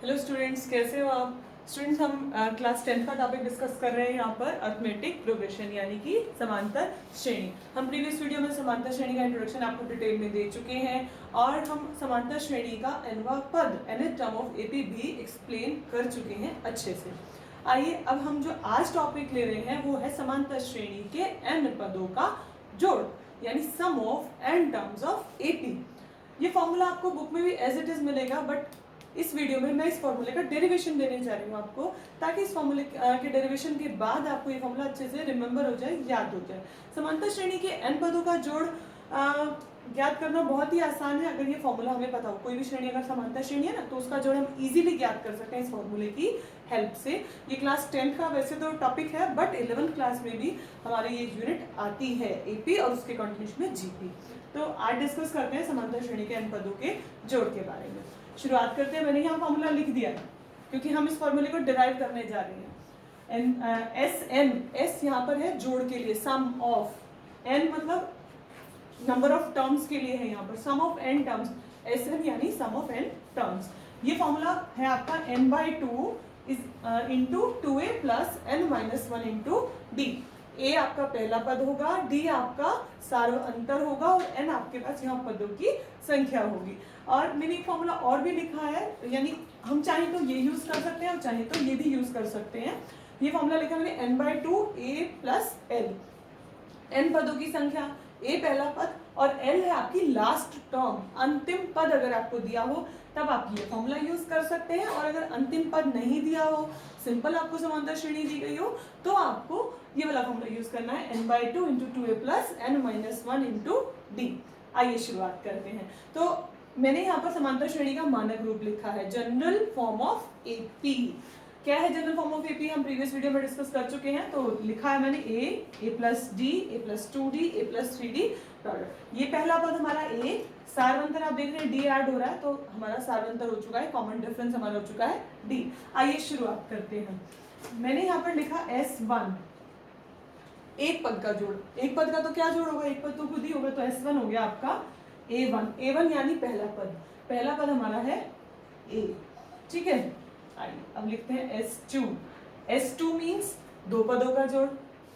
Hello students, कैसे हो आप? स्टूडेंट्स, हम क्लास 10 का टॉपिक डिस्कस कर रहे हैं यहाँ पर अर्थमेटिक प्रोग्रेशन यानी कि समांतर श्रेणी। हम प्रीवियस वीडियो में समांतर श्रेणी का इंट्रोडक्शन आपको डिटेल में दे चुके हैं और हम समांतर श्रेणी का nवां पद nth टर्म ऑफ एपी भी एक्सप्लेन कर चुके हैं अच्छे से। आइए अब हम जो आज टॉपिक ले रहे हैं वो है समांतर श्रेणी के n पदों का जोड़ यानी sum of n terms of AP. ये फॉर्मूला आपको बुक में भी एज इट इज मिलेगा, बट इस वीडियो में मैं इस फॉर्मूले का डेरिवेशन देने जा रही हूँ आपको, ताकि इस फॉर्मूले के डेरिवेशन के बाद आपको ये फॉर्मूला अच्छे से रिमेंबर हो जाए, याद हो जाए। समांतर श्रेणी के n पदों का जोड़ ज्ञात करना बहुत ही आसान है अगर ये फॉर्मूला हमें पता हो। कोई भी श्रेणी अगर समांतर श्रेणी है ना तो उसका जोड़ हम इजीली ज्ञात कर सकते हैं इस फॉर्मूले की हेल्प से। ये क्लास 10 का वैसे तो टॉपिक है, बट 11th क्लास में भी हमारे ये यूनिट आती है एपी और उसके कंटिन्यूशन में जीपी। तो आज डिस्कस करते हैं समांतर श्रेणी के n पदों के जोड़ के बारे में। शुरुआत करते हैं। मैंने यहाँ फॉर्मूला लिख दिया है क्योंकि हम इस फॉर्मूले को डिराइव करने जा रहे हैं। एस यहाँ पर है जोड़ के लिए, सम ऑफ n मतलब नंबर ऑफ टर्म्स के लिए है यहाँ पर, sum of n terms, S N यानी सम ऑफ n टर्म्स। ये फॉर्मूला है आपका n/2 into 2a plus n minus 1 into d. a आपका पहला पद होगा, d आपका सार्व अंतर होगा और n आपके पास यहाँ पदों की संख्या होगी। और मैंने एक फॉर्मूला और भी लिखा है, यानी हम चाहे तो ये यूज कर सकते हैं और चाहे तो ये भी यूज कर सकते हैं। ये फॉर्मूला लिखा मैंने n/2 a plus l, n पदों की संख्या, a पहला पद और l है आपकी लास्ट टर्म, अंतिम पद अगर आपको दिया हो तब आप ये फॉर्मूला यूज कर सकते हैं। और अगर अंतिम पद नहीं दिया हो, सिंपल आपको समांतर श्रेणी दी गई हो, तो आपको ये वाला फॉर्मूला यूज करना है n/2 into 2a plus n minus 1 into D. आइए शुरुआत करते हैं। तो मैंने यहाँ पर समांतर श्रेणी का मानक रूप लिखा है, जनरल फॉर्म ऑफ एपी। क्या है जनरल फॉर्म ऑफ एपी? हम प्रीवियस वीडियो में डिस्कस कर चुके हैं। तो लिखा है मैंने a plus D, a plus 2d, a plus 3d dot. ये पहला पद हमारा a, सारवंतर आप देख रहे हैं d ऐड हो रहा है तो हमारा सारवंतर हो चुका है, कॉमन डिफरेंस हमारा हो चुका है d। आइए शुरुआत करते हैं। मैंने यहाँ पर लिखा S1, एक पद का जोड़। एक पद का तो क्या जोड़ होगा, एक पद तो खुद ही होगा, तो S1 हो गया आपका A1 यानी पहला पद। पहला पद हमारा है a, ठीक है। आइए अब लिखते हैं S2 मीन्स दो पदों का जोड़,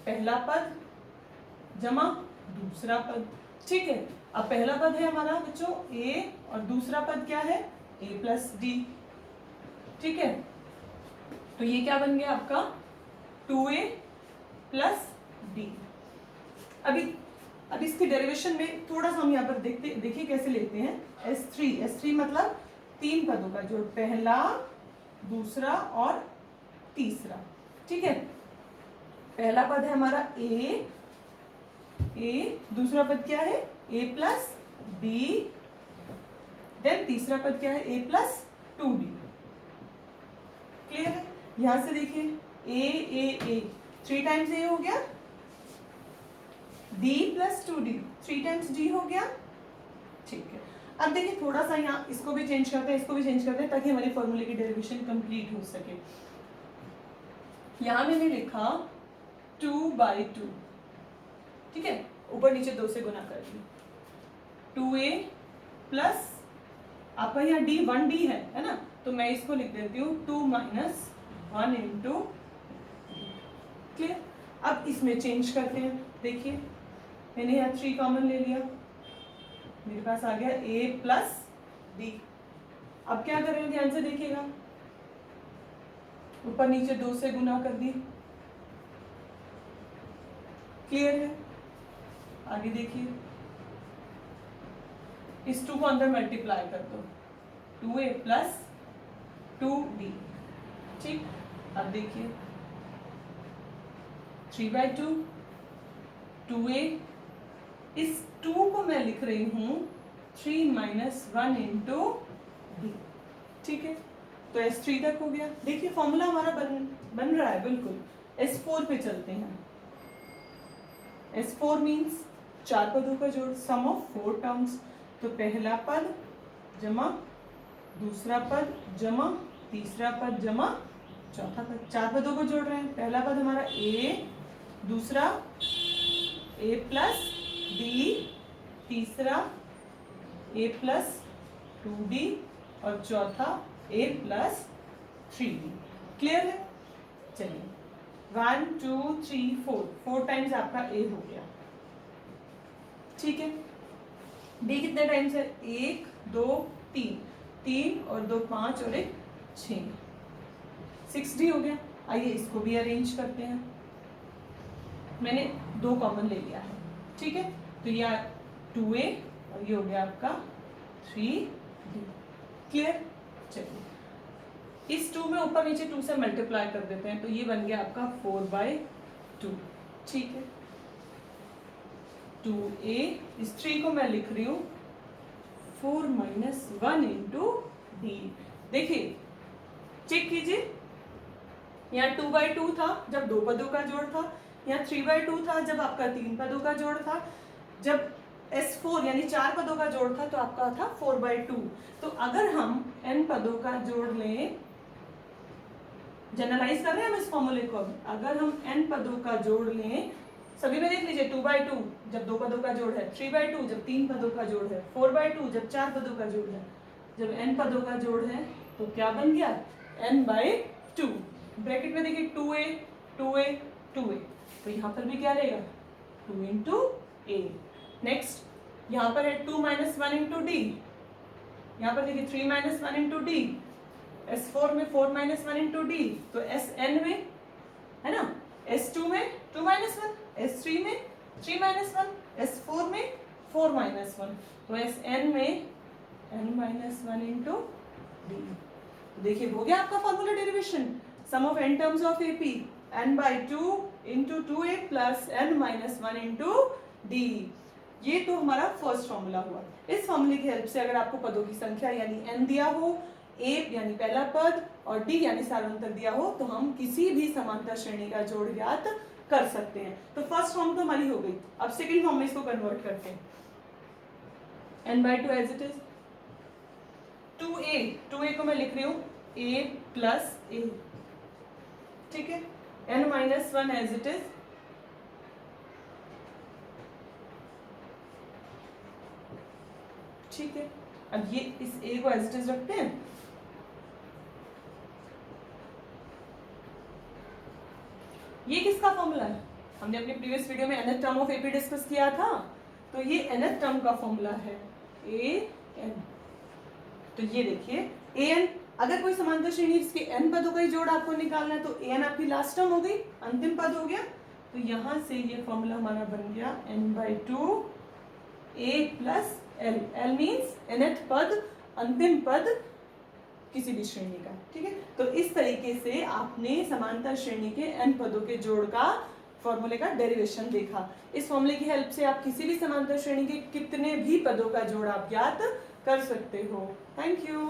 पहला पद जमा दूसरा पद, ठीक है। अब पहला पद है हमारा बच्चों a और दूसरा पद क्या है a प्लस डी, ठीक है। तो ये क्या बन गया आपका 2a प्लस डी। अब इसके डेरिवेशन में थोड़ा सा हम यहाँ पर देखिए कैसे लेते हैं। S3 मतलब तीन पदों का जोड़, पहला दूसरा और तीसरा, ठीक है। पहला पद है हमारा a, दूसरा पद क्या है a प्लस डी, देन तीसरा पद क्या है a प्लस 2d। क्लियर है? यहां से देखिए a 3 टाइम्स a हो गया, d plus 2d 3 times d हो गया, ठीक है। अब देखिए थोड़ा सा यहाँ इसको भी चेंज करते हैं, इसको भी चेंज करते हैं ताकि हमारी फॉर्मूले की डेरिवेशन कंप्लीट हो सके। यहां मैंने लिखा 2/2, ठीक है, ऊपर नीचे 2 से गुना कर दी। 2a प्लस आपका यहाँ d 1d है ना, तो मैं इसको लिख देती हूँ 2 माइनस 1 इंटू। क्लियर? अब इसमें चेंज करते हैं। देखिए मैंने यहाँ 3 कॉमन ले लिया, मेरे पास आ गया a प्लस डी। अब क्या करेंगे, ध्यान से देखिएगा, ऊपर नीचे 2 से गुना कर दी। क्लियर है? आगे देखिए, इस 2 को अंदर मल्टीप्लाई कर दो, 2a प्लस 2d, ठीक। अब देखिए 3/2 2a, इस 2 को मैं लिख रही हूं 3 माइनस 1 इंटू डी, ठीक है। तो S3 तक हो गया। देखिए फॉर्मूला हमारा बन रहा है बिल्कुल। S4 पे चलते हैं। S4 मीन्स 4 पदों का जोड़, सम ऑफ 4 टर्म्स। तो पहला पद जमा दूसरा पद जमा तीसरा पद जमा चौथा पद, 4 पदों को जोड़ रहे हैं। पहला पद हमारा a, दूसरा a प्लस डी, तीसरा a प्लस 2d और चौथा a प्लस 3b। क्लियर है? चलिए 1 2 3 4, 4 टाइम्स आपका a हो गया। ठीक है, d कितने टाइम्स है? 1 2 3, 3 और 2 5 और 1 6, 6d हो गया। आइए इसको भी अरेंज करते हैं। मैंने 2 कॉमन ले लिया है। ठीक है, तो ये 2a और ये हो गया आपका 3d। क्लियर? चलिए इस 2 में ऊपर नीचे 2 से मल्टीप्लाई कर देते हैं, तो ये बन गया आपका 4/2। ठीक है, 2a, इस 3 को मैं लिख रही हूँ 4 माइनस 1 इंटू डी। देखिए चेक कीजिए, यहाँ 2/2 था जब 2 पदों का जोड़ था, यहाँ 3/2 था जब आपका 3 पदों का जोड़ था, जब S4 यानी 4 पदों का जोड़ था तो आपका था 4/2। तो अगर हम n पदों का जोड़ लें, जनरलाइज कर रहे हैं हम इस फॉर्मूले को, अगर हम n पदों का जोड़ लें, सभी में देख लीजिए 2/2 जब 2 पदों का जोड़ है, 3/2 जब 3 पदों का जोड़ है, 4/2 जब 4 पदों का जोड़ है, जब n पदों का जोड़ है तो क्या बन गया? n/2। ब्रैकेट में देखिए 2a 2a 2a, तो यहाँ पर भी क्या रहेगा? 2 इंटू a। नेक्स्ट यहाँ पर है 2 माइनस 1 इंटू डी, यहाँ पर देखिए 3 माइनस 1 इंटू डी, S4 में 4 माइनस 1 इंटू डी, तो Sn में है ना, S2 में 2 माइनस 1, S3 में 3 माइनस 1, S4 में 4 माइनस 1, तो Sn में n माइनस 1 इंटू डी। देखिए हो गया आपका formula derivation, sum of n terms of AP n/2 into 2a plus n minus 1 into D. ये तो हमारा फर्स्ट फॉर्मूला हुआ। इस फॉर्मूले की हेल्प से अगर आपको पदों की संख्या यानी n दिया हो, a यानी पहला पद और d यानी सारांतर दिया हो, तो हम किसी भी समांतर श्रेणी का जोड़ ज्ञात कर सकते हैं। तो फर्स्ट फॉर्म तो हमारी हो गई। अब सेकंड फॉर्म में इसको कन्वर्ट करते हैं, n/2 as it is 2a को मैं लिख रही हूँ a प्लस a। ठीक है, n minus 1 as it is ठीक है। अब ये इस a को एज इट इज रखते हैं, ये किसका फॉर्मूला है? हमने अपनी प्रीवियस वीडियो में nth term of AP discuss किया था, तो ये nth टर्म का फॉर्मूला है an। तो ये देखिए an, अगर कोई समांतर श्रेणी इसके n पदों का ही जोड़ आपको निकालना है तो an आपकी लास्ट टर्म हो गई, अंतिम पद हो गया। तो यहां से ये फॉर्मूला हमारा बन गया n/2 a plus l। l means nth पद, अंतिम पद किसी भी श्रेणी का। ठीक है, तो इस तरीके से आपने समांतर श्रेणी के n पदों के जोड़ का फॉर्मूले का डेरिवेशन देखा। इस फॉर्मूले की हेल्प से आप किसी भी समांतर श्रेणी के कितने भी पदों का जोड़ आप ज्ञात कर सकते हो। Thank you.